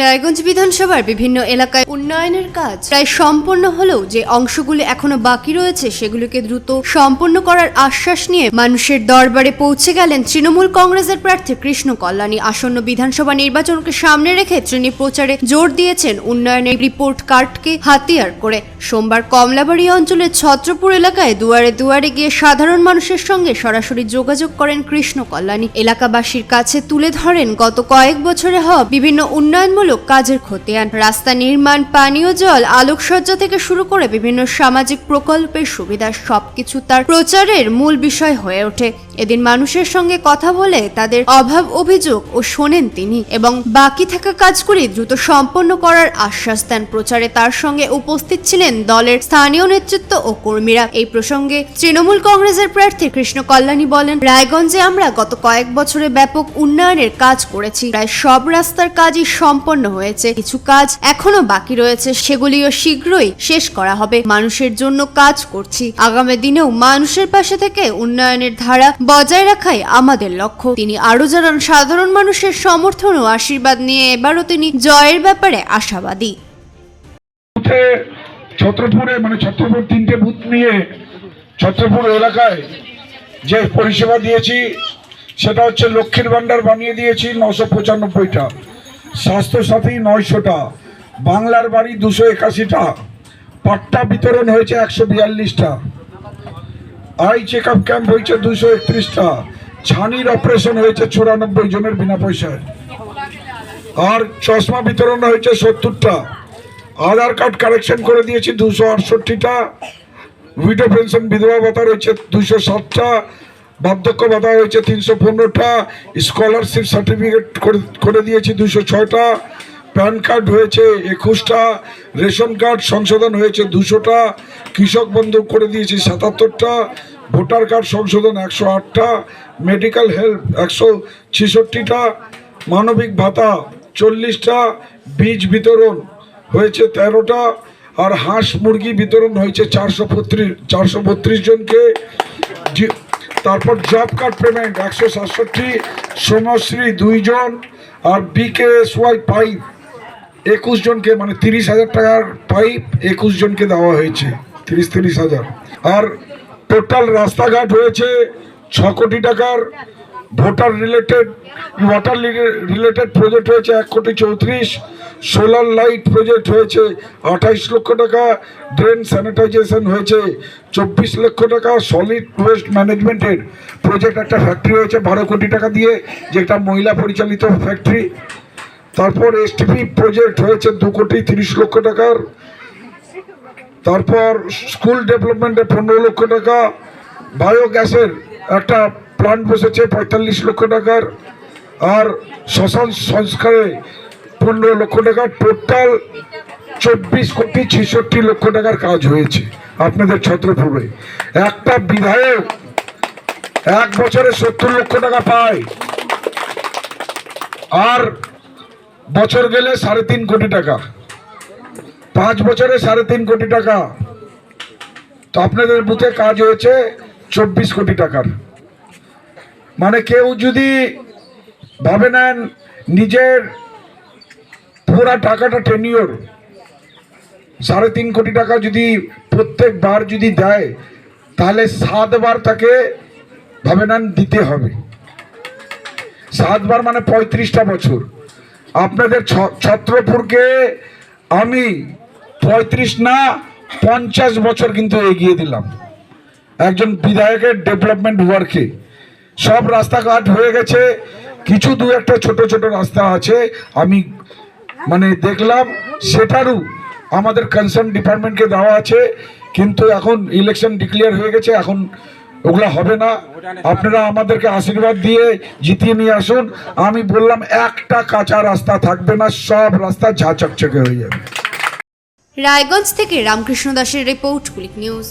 রায়গঞ্জ বিধানসভার বিভিন্ন এলাকায় উন্নয়নের কাজ প্রায় সম্পন্ন হলেও যে অংশগুলি এখনো বাকি রয়েছে সেগুলিকে দ্রুত সম্পন্ন করার আশ্বাস নিয়ে মানুষের দরবারে পৌঁছে গেলেন তৃণমূল কংগ্রেসের প্রার্থী কৃষ্ণ কল্যাণী। আসন্ন বিধানসভা নির্বাচনকে সামনে রেখে তিনি প্রচারে জোর দিয়েছেন উন্নয়নের রিপোর্ট কার্ডকে হাতিয়ার করে। সোমবার কমলাবাড়ি অঞ্চলের ছত্রপুর এলাকায় দুয়ারে দুয়ারে গিয়ে সাধারণ মানুষের সঙ্গে সরাসরি যোগাযোগ করেন কৃষ্ণ কল্যাণী। এলাকাবাসীর কাছে তুলে ধরেন গত কয়েক বছরে হওয়া বিভিন্ন উন্নয়নমূলক কাজের খতিয়ান, রাস্তা নির্মাণ, পানীয় জল, আলোকসজ্জা থেকে শুরু করে বিভিন্ন সামাজিক প্রকল্পের সুবিধা সবকিছু তার প্রচারের মূল বিষয় হয়ে ওঠে। এদিন মানুষের সঙ্গে কথা বলে তাদের অভাব অভিযোগ ও শোনেন তিনি এবং বাকি থাকা কাজগুলি দ্রুত সম্পন্ন করার আশ্বাস দেন। প্রচারে তার সঙ্গে উপস্থিত ছিলেন দলের স্থানীয় নেতৃত্ব ও কর্মীরা। এই প্রসঙ্গে তৃণমূল কংগ্রেসের প্রার্থী কৃষ্ণ কল্যাণী বলেন, রায়গঞ্জে আমরা গত কয়েক বছরে ব্যাপক উন্নয়নের কাজ করেছি। প্রায় সব রাস্তার কাজই সম্পন্ন হয়েছে, কিছু কাজ এখনো বাকি রয়েছে, সেগুলিও শীঘ্রই শেষ করা হবে। মানুষের জন্য কাজ করছি, আগামী দিনেও মানুষের পাশে থেকে উন্নয়নের ধারা বজায় রাখাই আমাদের লক্ষ্য। তিনি আরো জানান, সাধারণ মানুষের সমর্থন ও আশীর্বাদ নিয়ে এবারও তিনি জয়ের ব্যাপারে আশাবাদী। ছত্রপুরে ছত্রপুর 3টে বুথ নিয়ে ছত্রপুর এলাকায় যে পরিষেবা দিয়েছি সেটা হচ্ছে লক্ষ্মীর ভান্ডার বানিয়ে দিয়েছি 995টা, স্বাস্থ্যসাথী 900টা, বাংলার বাড়ি 281টা, পাট্টা বিতরণ হয়েছে 142টা, আই চেক আপ ক্যাম্প হয়েছে 231টা, ছানির অপারেশন হয়েছে 94 জনের বিনা পয়সায়, আর চশমা বিতরণ হয়েছে 70টা, আধার কার্ড কারেকশন করে দিয়েছি 268টা, উইডো পেনশন বিধবা ভাতা রয়েছে 207টা, বার্ধক্য ভাতা হয়েছে 315টা, স্কলারশিপ সার্টিফিকেট করে দিয়েছি 206টা, প্যান কার্ড হয়েছে 21টা, রেশন কার্ড সংশোধন হয়েছে 200টা, কৃষক বন্ধু করে দিয়েছি 77টা, ভোটার কার্ড সংশোধন 108টা, মেডিকেল হেল্প 166টা, মানবিক ভাতা 40টা, বীজ বিতরণ হয়েছে 13টা, আর হাঁস মুরগি বিতরণ হয়েছে 432 জনকে। তারপর জব কার্ড পেমেন্ট 167, শ্রমশ্রী 2 জন, আর BKSY পাইপ 21 জনকে, 30,000 টাকার পাইপ 21 জনকে দেওয়া হয়েছে, 30,000। আর টোটাল রাস্তাঘাট হয়েছে 6 কোটি টাকার, ওয়াটার রিলেটেড প্রজেক্ট হয়েছে 1 কোটি 34, সোলার লাইট প্রজেক্ট হয়েছে 28 লক্ষ টাকা, ড্রেন স্যানিটাইজেশন হয়েছে 24 লক্ষ টাকা, সলিড ওয়েস্ট ম্যানেজমেন্টের প্রজেক্ট একটা ফ্যাক্টরি হয়েছে 12 কোটি টাকা দিয়ে, যেটা মহিলা পরিচালিত ফ্যাক্টরি। তারপর STP প্রজেক্ট হয়েছে 2 কোটি 30 লক্ষ টাকার। তারপর স্কুল ডেভেলপমেন্টে 15 লক্ষ টাকা, বায়োগ্যাসের একটা প্ল্যান্ট বসেছে 45 লক্ষ টাকার, আর শ্মশান সংস্কারে 15 লক্ষ টাকা, টোটাল 24 কোটি 66 লক্ষ টাকার কাজ হয়েছে আপনাদের ছত্রপুরে। একটা বিধায়ক 1 বছরে 70 লক্ষ টাকা পায়, আর বছর গেলে 3.5 কোটি টাকা, 5 বছরে 3.5 কোটি টাকা। তো আপনাদের বুথে কাজ হয়েছে 24 কোটি টাকার। কেউ যদি ভাবে নেন নিজের পুরা টাকাটা টেনিওর 3.5 কোটি টাকা যদি প্রত্যেকবার যদি দেয়, তাহলে 7 বার তাকে ভাবে নেন দিতে হবে। 7 বার 35টা বছর। আপনাদের ছত্রপুরকে আমি 35 না 50 বছর কিন্তু এগিয়ে দিলাম একজন বিধায়কের ডেভেলপমেন্ট ওয়ার্কে। সব রাস্তাঘাট হয়ে গেছে, কিছু 2-1টা ছোট ছোট রাস্তা আছে আমি দেখলাম, সেটারও আমাদের কনসার্ন ডিপার্টমেন্টকে দেওয়া আছে, কিন্তু এখন ইলেকশন ডিক্লেয়ার হয়ে গেছে, এখন ওগুলা হবে না। আপনারা আমাদেরকে আশীর্বাদ দিয়ে জিতিয়ে নিয়ে আসুন। আমি বললাম একটা কাঁচা রাস্তা থাকবে না, সব রাস্তা ঝা চকচকে হয়ে যাবে। রায়গঞ্জ থেকে রামকৃষ্ণ দাসের রিপোর্ট, কুলিক নিউজ।